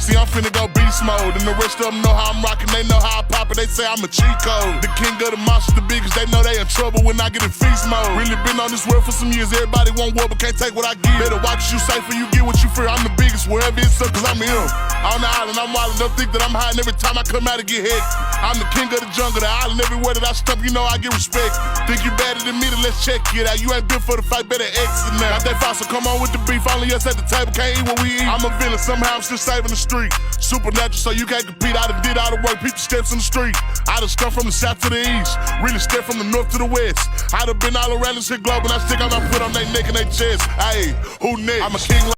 See, I'm finna go beast mode, and the rest of them know how I'm rocking. They know how I pop it. They say I'm a cheat code. The king of the monsters, the biggest. They know they in trouble when I get in feast mode. Really been on this world for some years. Everybody want war, but can't take what I give. Better watch what you say for you get what you fear. I'm the biggest wherever it's up, cause I'm him. On the island, I'm wildin'. Don't think that I'm hiding every time I come out and get hit. I'm the king of the jungle, the island. Everywhere that I step, you know I get respect. Think you better than me, then let's check it out. You ain't built for the fight, better exit now. Got that fossil, come on with the beef. Only us at the table, can't eat what we eat. I'm a villain, somehow I'm still saving the street. Supernatural, so you can't compete. I done did all the work, people steps in the street. I done come from the south to the east, really step from the north to the west. I done been all around this here globe, and I stick out my foot on their neck and their chest. Ayy, who next? I'm a king.